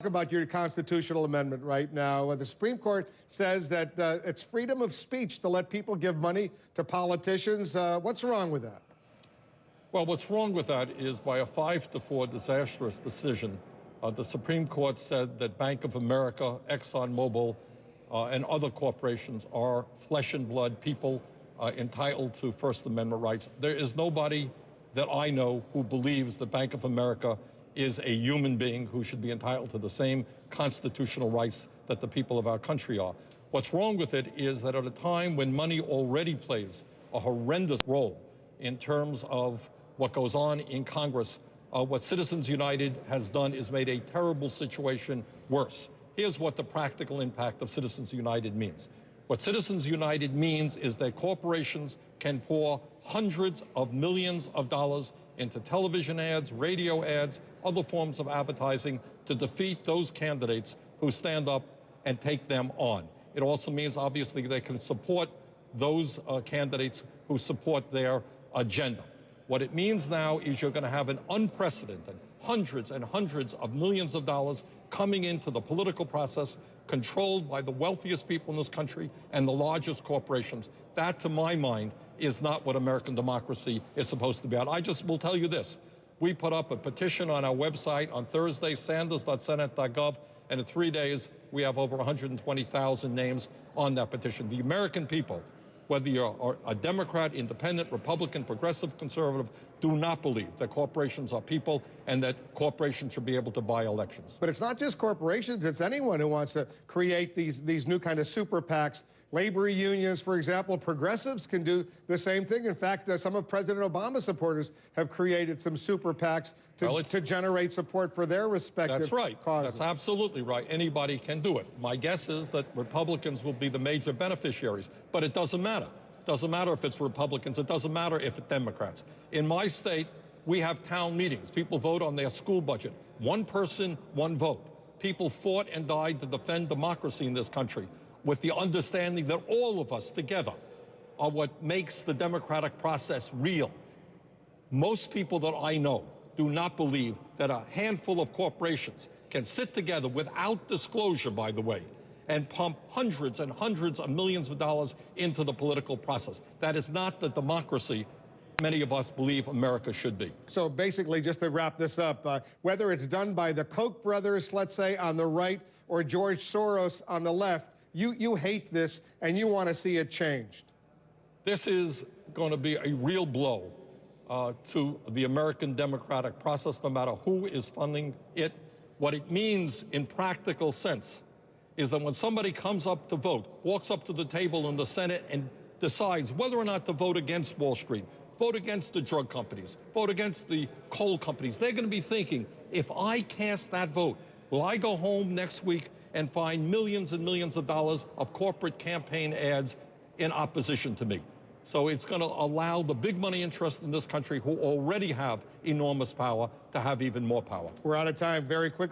About your constitutional amendment right now. The Supreme Court says that it's freedom of speech to let people give money to politicians. What's wrong with that? Well, what's wrong with that is by a 5-4 disastrous decision, the Supreme Court said that Bank of America, ExxonMobil, and other corporations are flesh and blood people entitled to First Amendment rights. There is nobody that I know who believes that Bank of America is a human being who should be entitled to the same constitutional rights that the people of our country are. What's wrong with it is that at a time when money already plays a horrendous role in terms of what goes on in Congress, what Citizens United has done is made a terrible situation worse. Here's what the practical impact of Citizens United means. What Citizens United means is that corporations can pour hundreds of millions of dollars into television ads, radio ads, other forms of advertising to defeat those candidates who stand up and take them on. It also means, obviously, they can support those candidates who support their agenda. What it means now is you're going to have an unprecedented hundreds and hundreds of millions of dollars coming into the political process, controlled by the wealthiest people in this country and the largest corporations. That, to my mind, is not what American democracy is supposed to be about. I just will tell you this. We put up a petition on our website on Thursday, sanders.senate.gov, and in 3 days, we have over 120,000 names on that petition. The American people, whether you're a Democrat, Independent, Republican, Progressive, Conservative, do not believe that corporations are people and that corporations should be able to buy elections. But it's not just corporations, it's anyone who wants to create these new kind of super PACs. Labor unions, for example, progressives can do the same thing. In fact, some of President Obama's supporters have created some super PACs to generate support for their respective That's right. causes. That's absolutely right. Anybody can do it. My guess is that Republicans will be the major beneficiaries, but it doesn't matter. It doesn't matter if it's Republicans. It doesn't matter if it's Democrats. In my state, we have town meetings. People vote on their school budget. One person, one vote. People fought and died to defend democracy in this country, with the understanding that all of us together are what makes the democratic process real. Most people that I know do not believe that a handful of corporations can sit together without disclosure, by the way, and pump hundreds and hundreds of millions of dollars into the political process. That is not the democracy many of us believe America should be. So basically, just to wrap this up, whether it's done by the Koch brothers, let's say, on the right, or George Soros on the left, you hate this and you want to see it changed. This is going to be a real blow to the American democratic process, no matter who is funding it. What it means in practical sense is that when somebody comes up to vote, walks up to the table in the Senate and decides whether or not to vote against Wall Street, vote against the drug companies, vote against the coal companies, they're going to be thinking, if I cast that vote, will I go home next week and find millions and millions of dollars of corporate campaign ads in opposition to me? So it's going to allow the big money interests in this country, who already have enormous power, to have even more power. We're out of time. Very quickly.